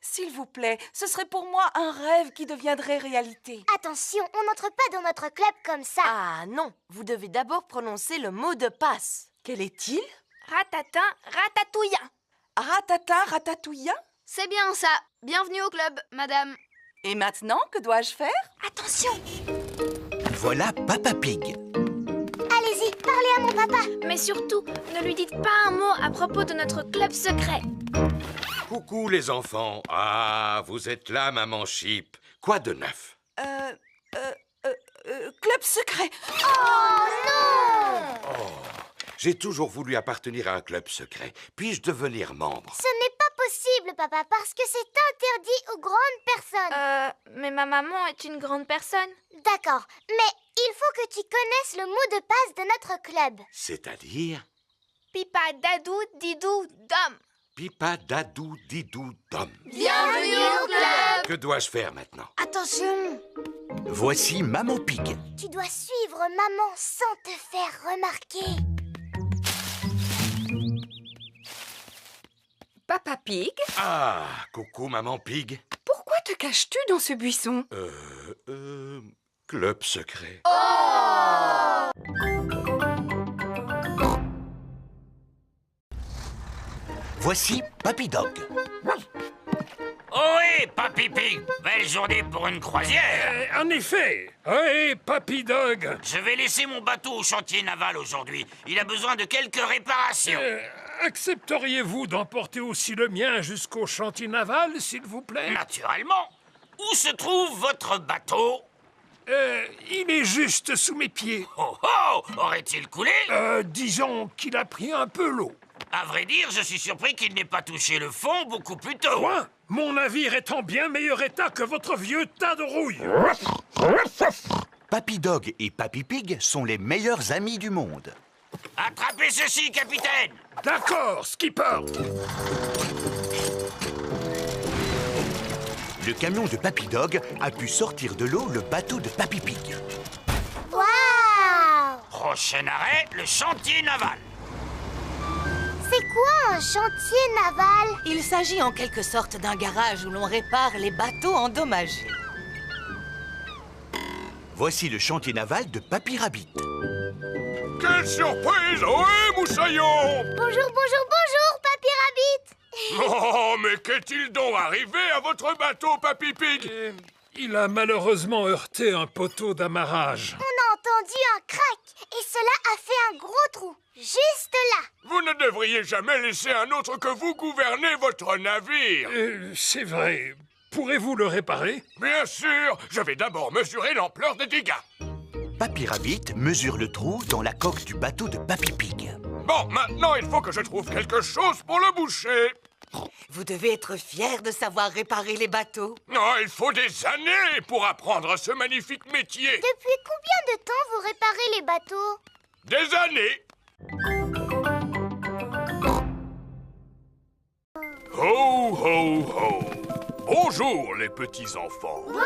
S'il vous plaît, ce serait pour moi un rêve qui deviendrait réalité. Attention, on n'entre pas dans notre club comme ça. Ah non, vous devez d'abord prononcer le mot de passe. Quel est-il? Ratatin, ratatouilla. Ratatin, ratatouilla? C'est bien ça. Bienvenue au club, madame. Et maintenant, que dois-je faire? Attention! Voilà Papa Pig. Allez-y, parlez à mon papa. Mais surtout, ne lui dites pas un mot à propos de notre club secret. Coucou les enfants. Ah, vous êtes là, maman Sheep. Quoi de neuf? Club secret. Oh non! Oh, j'ai toujours voulu appartenir à un club secret. Puis-je devenir membre? Ce n'est pas possible, papa, parce que c'est interdit aux grandes personnes. Mais ma maman est une grande personne. D'accord, mais il faut que tu connaisses le mot de passe de notre club. C'est-à-dire? Pipa, dadou, didou, dom. Pipa, dadou, didou, dom. Bienvenue au club! Que dois-je faire maintenant? Attention! Voici Maman Pig. Tu dois suivre maman sans te faire remarquer. Papa Pig, Ah, coucou maman Pig. pourquoi te caches-tu dans ce buisson? Club secret. Voici Papy Dog. Ohé, Papy Pig, belle journée pour une croisière. En effet. Oui, Papy Dog. Je vais laisser mon bateau au chantier naval aujourd'hui. Il a besoin de quelques réparations. Accepteriez-vous d'emporter aussi le mien jusqu'au chantier naval, s'il vous plaît? Naturellement. Où se trouve votre bateau? Il est juste sous mes pieds. Oh oh! Aurait-il coulé? Disons qu'il a pris un peu l'eau. À vrai dire, je suis surpris qu'il n'ait pas touché le fond beaucoup plus tôt. Quoi? Mon navire est en bien meilleur état que votre vieux tas de rouille. Papy Dog et Papy Pig sont les meilleurs amis du monde. Attrapez ceci, capitaine! D'accord, skipper. Le camion de Papy Dog a pu sortir de l'eau le bateau de Papy Pig. Waouh! Prochain arrêt, le chantier naval. C'est quoi un chantier naval? Il s'agit en quelque sorte d'un garage où l'on répare les bateaux endommagés. Voici le chantier naval de Papy Rabbit. Quelle surprise! Ohé, moussaillon! Bonjour, bonjour, bonjour, Papy Rabbit. Oh, mais qu'est-il donc arrivé à votre bateau, Papy Pig? Il a malheureusement heurté un poteau d'amarrage. On a entendu un crack et cela a fait un gros trou, juste là. Vous ne devriez jamais laisser un autre que vous gouverner votre navire. C'est vrai. Pourrez-vous le réparer? Bien sûr, je vais d'abord mesurer l'ampleur des dégâts. Papy Rabbit mesure le trou dans la coque du bateau de Papy Pig. Bon, maintenant, il faut que je trouve quelque chose pour le boucher. Vous devez être fier de savoir réparer les bateaux. Non, il faut des années pour apprendre ce magnifique métier. Depuis combien de temps vous réparez les bateaux? Des années. Ho, ho, ho. Bonjour, les petits-enfants. Bonjour,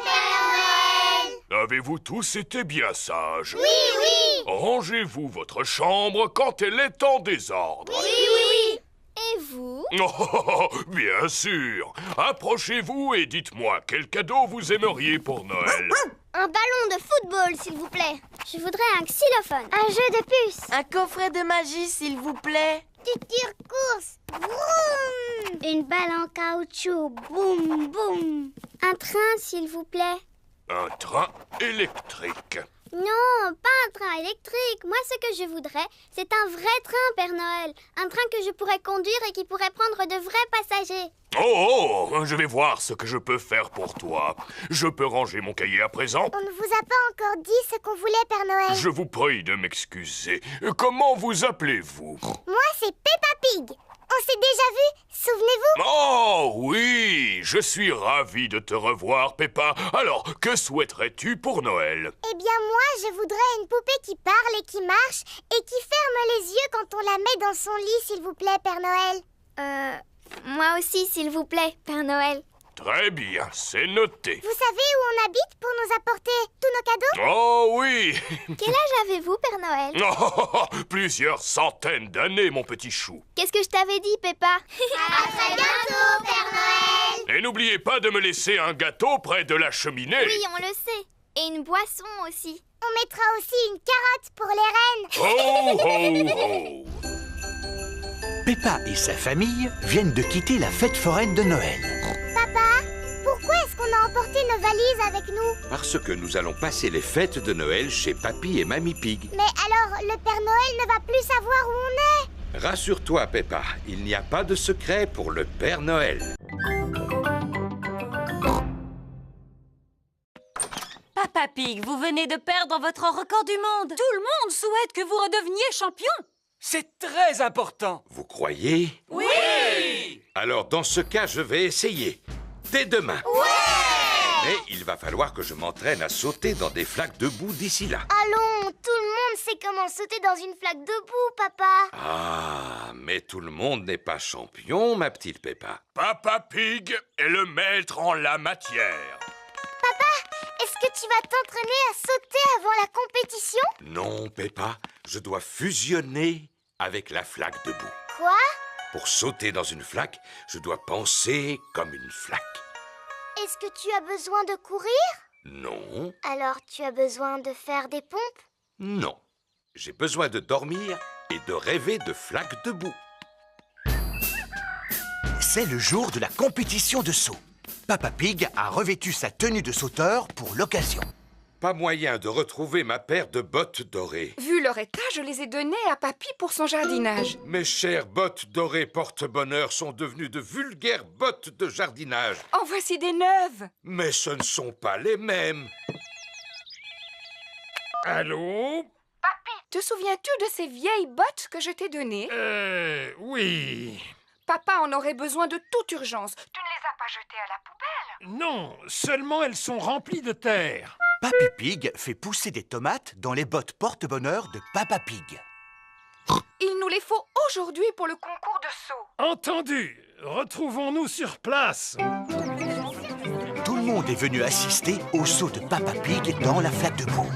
Père Noël. Avez-vous tous été bien sages? Oui, oui. Rangez-vous votre chambre quand elle est en désordre. Oui, oui. Et vous? Oh, bien sûr. Approchez-vous et dites-moi quel cadeau vous aimeriez pour Noël. Un ballon de football, s'il vous plaît. Je voudrais un xylophone. Un jeu de puces. Un coffret de magie, s'il vous plaît. Du tire-course. Vroom. Une balle en caoutchouc. Boum, boum. Un train, s'il vous plaît. Un train électrique. Non, pas un train électrique. Moi, ce que je voudrais, c'est un vrai train, Père Noël. Un train que je pourrais conduire et qui pourrait prendre de vrais passagers. Oh, je vais voir ce que je peux faire pour toi. Je peux ranger mon cahier à présent? On ne vous a pas encore dit ce qu'on voulait, Père Noël. Je vous prie de m'excuser. Comment vous appelez-vous? Moi, c'est Peppa Pig. On s'est déjà vus, souvenez-vous? Oh oui, je suis ravi de te revoir, Peppa. Alors, que souhaiterais-tu pour Noël? Eh bien, moi, je voudrais une poupée qui parle et qui marche et qui ferme les yeux quand on la met dans son lit, s'il vous plaît, Père Noël. Moi aussi, s'il vous plaît, Père Noël. Très bien, c'est noté. Vous savez où on habite pour nous apporter tous nos cadeaux? Oh oui. Quel âge avez-vous, Père Noël? Oh, plusieurs centaines d'années, mon petit chou. Qu'est-ce que je t'avais dit, Peppa? À très bientôt, Père Noël. Et n'oubliez pas de me laisser un gâteau près de la cheminée. Oui, on le sait. Et une boisson aussi. On mettra aussi une carotte pour les reines. Ho, ho, ho. Peppa et sa famille viennent de quitter la fête foraine de Noël. Papa, pourquoi est-ce qu'on a emporté nos valises avec nous? Parce que nous allons passer les fêtes de Noël chez Papy et Mamie Pig. Mais alors, le Père Noël ne va plus savoir où on est. Rassure-toi, Peppa, il n'y a pas de secret pour le Père Noël. Papa Pig, vous venez de perdre votre record du monde. Tout le monde souhaite que vous redeveniez champion. C'est très important. Vous croyez? Oui! Alors, dans ce cas, je vais essayer. Dès demain. Ouais! Mais il va falloir que je m'entraîne à sauter dans des flaques de boue d'ici là. Allons, tout le monde sait comment sauter dans une flaque de boue, papa. Ah, mais tout le monde n'est pas champion, ma petite Peppa. Papa Pig est le maître en la matière. Papa, est-ce que tu vas t'entraîner à sauter avant la compétition? Non, Peppa, je dois fusionner avec la flaque de boue. Quoi? Pour sauter dans une flaque, je dois penser comme une flaque. Est-ce que tu as besoin de courir? Non, Alors tu as besoin de faire des pompes? non. J'ai besoin de dormir et de rêver de flaques de boue. C'est le jour de la compétition de saut. Papa Pig a revêtu sa tenue de sauteur pour l'occasion. Pas moyen de retrouver ma paire de bottes dorées. Vu leur état, je les ai données à Papy pour son jardinage. Mes chères bottes dorées porte-bonheur sont devenues de vulgaires bottes de jardinage. En voici des neuves. Mais ce ne sont pas les mêmes. Allô? Papy, te souviens-tu de ces vieilles bottes que je t'ai données? Oui. Papa en aurait besoin de toute urgence. Tu ne les as pas jetées à la poubelle? Non, seulement elles sont remplies de terre. Papy Pig fait pousser des tomates dans les bottes porte-bonheur de Papa Pig. Il nous les faut aujourd'hui pour le concours de saut. Entendu. Retrouvons-nous sur place. Tout le monde est venu assister au saut de Papa Pig dans la flaque de boue.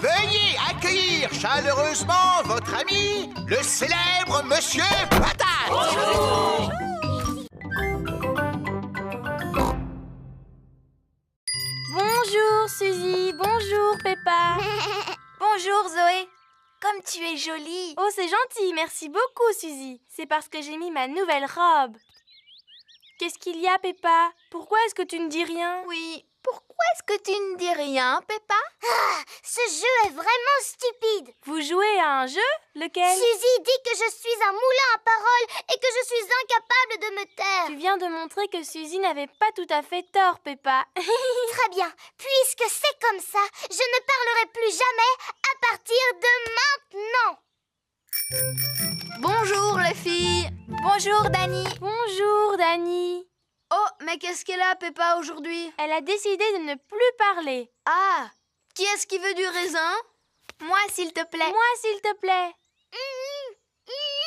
Veuillez accueillir chaleureusement votre ami, le célèbre Monsieur Patate. Bonjour Suzy, bonjour Peppa. Bonjour Zoé. Comme tu es jolie. Oh, c'est gentil, merci beaucoup Suzy. C'est parce que j'ai mis ma nouvelle robe. Qu'est-ce qu'il y a, Peppa? Pourquoi est-ce que tu ne dis rien? Oui, pourquoi est-ce que tu ne dis rien, Peppa? Ah, ce jeu est vraiment stupide. Vous jouez à un jeu? Lequel? Suzy dit que je suis un moulin à paroles et que je suis incapable de me taire. Tu viens de montrer que Suzy n'avait pas tout à fait tort, Peppa. Très bien. Puisque c'est comme ça, je ne parlerai plus jamais à partir de maintenant. Bonjour les filles. Bonjour Dani. Bonjour Dani. Oh, mais qu'est-ce qu'elle a, Peppa, aujourd'hui? Elle a décidé de ne plus parler. Ah, qui est-ce qui veut du raisin? Moi, s'il te plaît. Moi, s'il te plaît.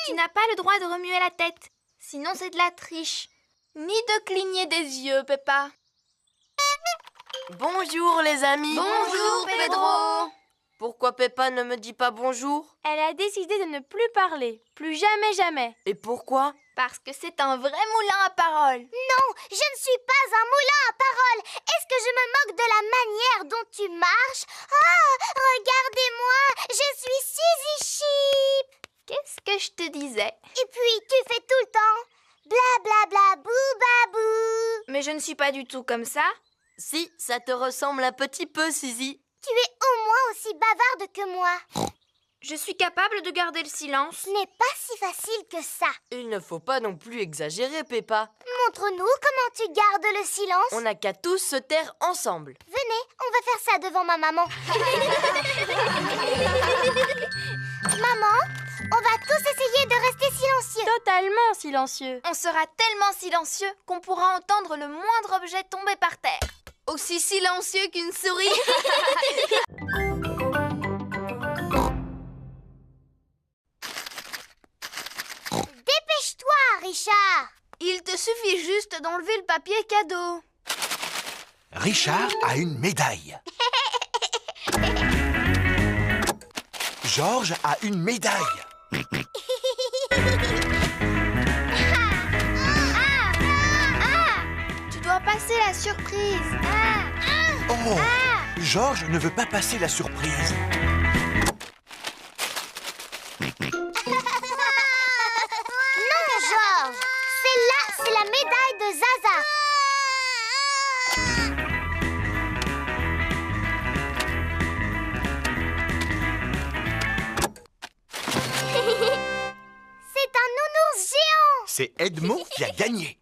Tu n'as pas le droit de remuer la tête. Sinon, c'est de la triche. Ni de cligner des yeux, Peppa. Bonjour les amis. Bonjour, Pedro. Pourquoi Peppa ne me dit pas bonjour? Elle a décidé de ne plus parler. Plus jamais, jamais. Et pourquoi? Parce que c'est un vrai moulin à paroles. Non, je ne suis pas un moulin à paroles. Est-ce que je me moque de la manière dont tu marches? Oh, regardez-moi, je suis Suzy Sheep. Qu'est-ce que je te disais? Et puis, tu fais tout le temps bla bla bla bou babou. Mais je ne suis pas du tout comme ça. Si, ça te ressemble un petit peu, Suzy. Tu es au moins aussi bavarde que moi. Je suis capable de garder le silence. Ce n'est pas si facile que ça. Il ne faut pas non plus exagérer, Peppa. Montre-nous comment tu gardes le silence. On n'a qu'à tous se taire ensemble. Venez, on va faire ça devant ma maman. Maman, on va tous essayer de rester silencieux. Totalement silencieux. On sera tellement silencieux qu'on pourra entendre le moindre objet tomber par terre. Aussi silencieux qu'une souris. Dépêche-toi, Richard. Il te suffit juste d'enlever le papier cadeau. Richard a une médaille. Georges a une médaille. Tu dois passer la surprise. Oh, Georges ne veut pas passer la surprise. Non, Georges. Celle-là, c'est la médaille de Zaza. C'est un nounours géant. C'est Edmond qui a gagné.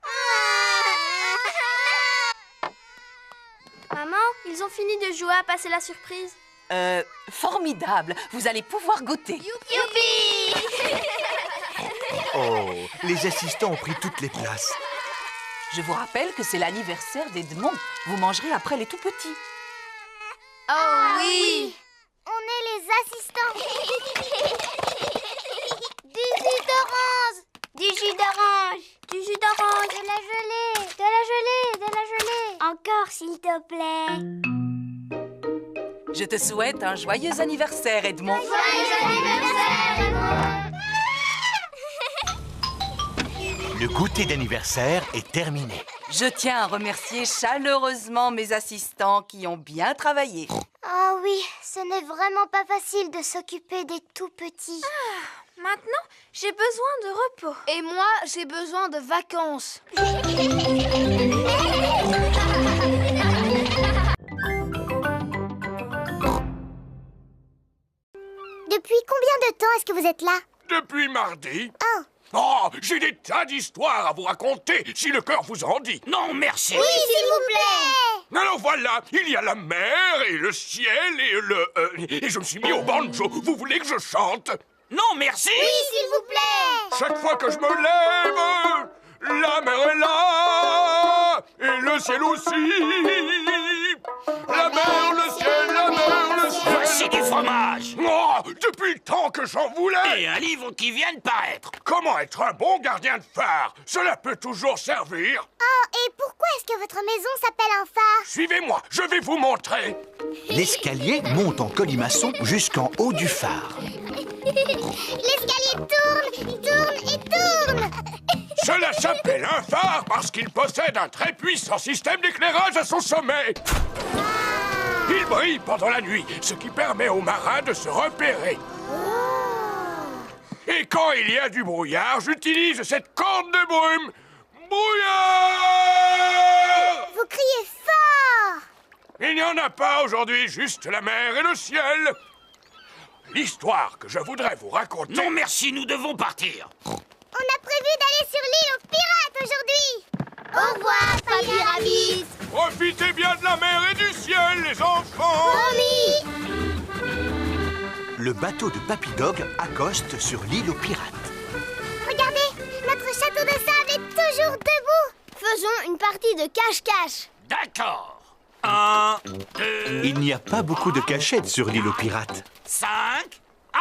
Maman, ils ont fini de jouer à passer la surprise. Formidable. Vous allez pouvoir goûter. Youpi! Oh, les assistants ont pris toutes les places. Je vous rappelle que c'est l'anniversaire d'Edmond. Vous mangerez après les tout-petits. Oh oui! On est les assistants. Du jus d'orange. Du jus d'orange. Du jus d'orange. De la gelée. De la gelée. De la gelée. Encore, s'il te plaît. Je te souhaite un joyeux anniversaire, Edmond. Joyeux anniversaire, Edmond. Le goûter d'anniversaire est terminé. Je tiens à remercier chaleureusement mes assistants qui ont bien travaillé. Ah oui, ce n'est vraiment pas facile de s'occuper des tout-petits. Maintenant, j'ai besoin de repos. Et moi, j'ai besoin de vacances. Depuis combien de temps est-ce que vous êtes là? Depuis mardi. Oh. Oh, j'ai des tas d'histoires à vous raconter, si le cœur vous en dit. Non, merci. Oui, s'il vous plaît. Alors voilà, il y a la mer et le ciel et et je me suis mis au banjo. Vous voulez que je chante? Non, merci. Oui, s'il vous plaît. Chaque fois que je me lève, la mer est là et le ciel aussi. La mer, le ciel, la mer, le ciel. Voici du fromage. Oh, depuis le temps que j'en voulais. Et un livre qui vient de paraître. Comment être un bon gardien de phare? Cela peut toujours servir. Oh, et pourquoi est-ce que votre maison s'appelle un phare? Suivez-moi, je vais vous montrer. L'escalier monte en colimaçon jusqu'en haut du phare. L'escalier tourne et tourne. Cela s'appelle un phare parce qu'il possède un très puissant système d'éclairage à son sommet. Il brille pendant la nuit, ce qui permet aux marins de se repérer. Et quand il y a du brouillard, j'utilise cette corde de brume. Brouillard! Vous criez fort. Il n'y en a pas aujourd'hui, juste la mer et le ciel. L'histoire que je voudrais vous raconter... Non, merci, nous devons partir. On a prévu d'aller sur l'île aux pirates aujourd'hui. Au revoir, Papy Rabbit. Profitez bien de la mer et du ciel, les enfants. Promis. Le bateau de Papy Dog accoste sur l'île aux pirates. Regardez, notre château de sable est toujours debout. Faisons une partie de cache-cache. D'accord. 1, 2... Il n'y a pas beaucoup de cachettes sur l'île aux pirates. 5.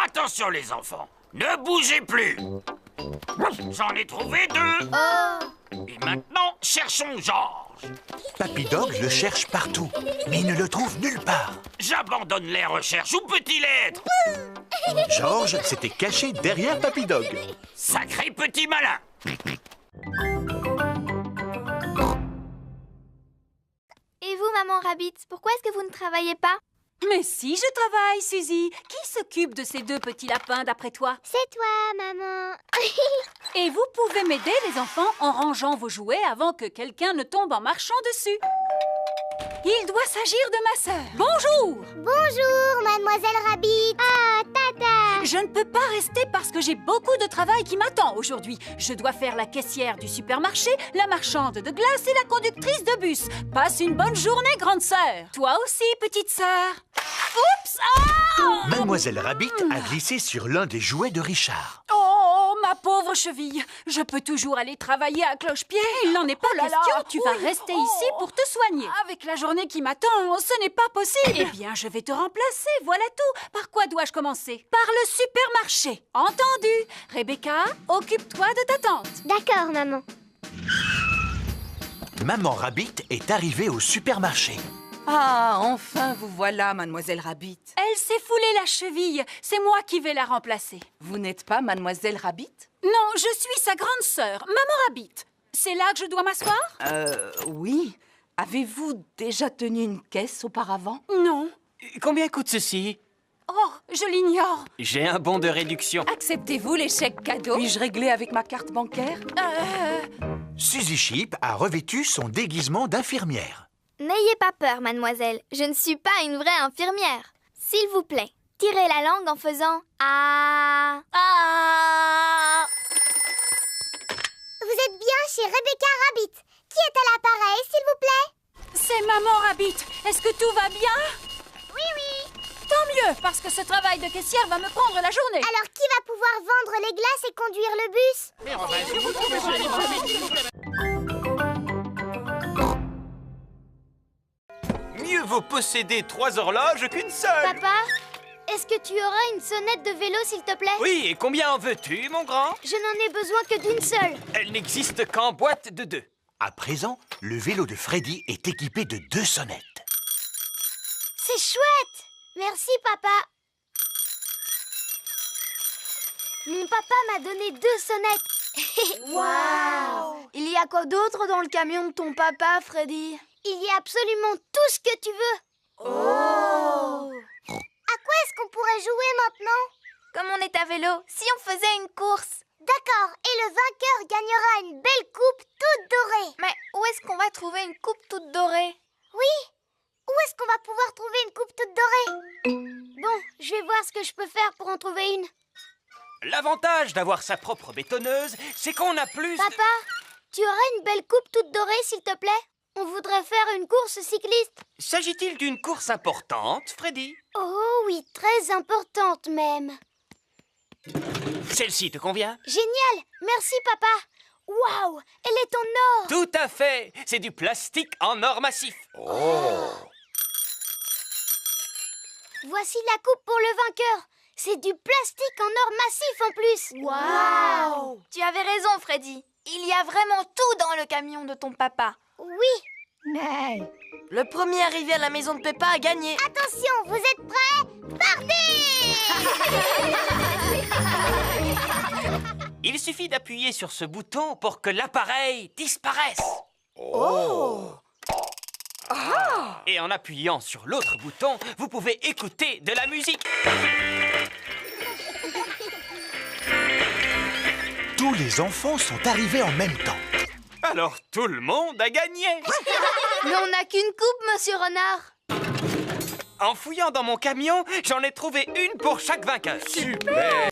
Attention les enfants, ne bougez plus. J'en ai trouvé 2. Et maintenant, cherchons Georges. Papy Dog le cherche partout, mais il ne le trouve nulle part. J'abandonne les recherches. Où peut-il être? Georges s'était caché derrière Papy Dog. Sacré petit malin. Et vous, maman Rabbit, pourquoi est-ce que vous ne travaillez pas? Mais si, je travaille, Suzy. Qui s'occupe de ces 2 petits lapins, d'après toi? C'est toi, maman. Et vous pouvez m'aider, les enfants, en rangeant vos jouets avant que quelqu'un ne tombe en marchant dessus. Il doit s'agir de ma sœur. Bonjour! Bonjour, mademoiselle Rabbit. Ah, tata. Je ne peux pas rester parce que j'ai beaucoup de travail qui m'attend aujourd'hui. Je dois faire la caissière du supermarché, la marchande de glace et la conductrice de bus. Passe une bonne journée, grande sœur. Toi aussi, petite sœur. Oups! Ah! Mademoiselle Rabbit a glissé sur l'un des jouets de Richard. Oh, ma pauvre cheville. Je peux toujours aller travailler à cloche-pied. Il n'en est pas question. Tu vas rester ici pour te soigner. Avec la journée qui m'attend, ce n'est pas possible. Eh bien, je vais te remplacer. Voilà tout. Par quoi dois-je commencer? Par le supermarché. Entendu. Rebecca, occupe-toi de ta tante. D'accord, maman. Maman Rabbit est arrivée au supermarché. Ah, enfin vous voilà, mademoiselle Rabbit. Elle s'est foulée la cheville. C'est moi qui vais la remplacer. Vous n'êtes pas mademoiselle Rabbit? Non, je suis sa grande sœur, Maman Rabbit. C'est là que je dois m'asseoir? Oui. Avez-vous déjà tenu une caisse auparavant? Non. Combien coûte ceci? Oh, je l'ignore. J'ai un bon de réduction. Acceptez-vous les chèques cadeaux? Puis-je régler avec ma carte bancaire? Suzy Sheep a revêtu son déguisement d'infirmière. N'ayez pas peur, mademoiselle. Je ne suis pas une vraie infirmière. S'il vous plaît, tirez la langue en faisant « Ah ». Ah. Vous êtes bien chez Rebecca Rabbit. Qui est à l'appareil, s'il vous plaît? C'est Maman Rabbit. Est-ce que tout va bien? Oui, oui. Tant mieux, parce que ce travail de caissière va me prendre la journée. Alors, qui va pouvoir vendre les glaces et conduire le bus? Mieux vaut posséder 3 horloges qu'une seule. Papa, est-ce que tu auras une sonnette de vélo, s'il te plaît? Oui, et combien en veux-tu, mon grand? Je n'en ai besoin que d'une seule. Elle n'existe qu'en boîte de 2. À présent, le vélo de Freddy est équipé de 2 sonnettes. C'est chouette. Merci, papa. Mon papa m'a donné 2 sonnettes. Waouh! Il y a quoi d'autre dans le camion de ton papa, Freddy? Il y a absolument tout ce que tu veux. Oh! À quoi est-ce qu'on pourrait jouer maintenant? Comme on est à vélo, si on faisait une course. D'accord, et le vainqueur gagnera une belle coupe toute dorée. Mais où est-ce qu'on va trouver une coupe toute dorée? Oui, où est-ce qu'on va pouvoir trouver une coupe toute dorée? Bon, je vais voir ce que je peux faire pour en trouver une. L'avantage d'avoir sa propre bétonneuse, c'est qu'on a plus... Papa, tu aurais une belle coupe toute dorée, s'il te plaît? On voudrait faire une course cycliste. S'agit-il d'une course importante, Freddy? Oh oui, très importante même. Celle-ci te convient? Génial, merci papa. Waouh, elle est en or. Tout à fait. C'est du plastique en or massif. Oh! Voici la coupe pour le vainqueur. C'est du plastique en or massif en plus. Waouh! Tu avais raison, Freddy. Il y a vraiment tout dans le camion de ton papa. Oui. Mais... Le premier arrivé à la maison de Peppa a gagné. Attention, vous êtes prêts? Partez! Il suffit d'appuyer sur ce bouton pour que l'appareil disparaisse. Oh! Ah! Et en appuyant sur l'autre bouton, vous pouvez écouter de la musique. Tous les enfants sont arrivés en même temps. Alors tout le monde a gagné. Mais on n'a qu'une coupe, monsieur Renard. En fouillant dans mon camion, j'en ai trouvé une pour chaque vainqueur. Super!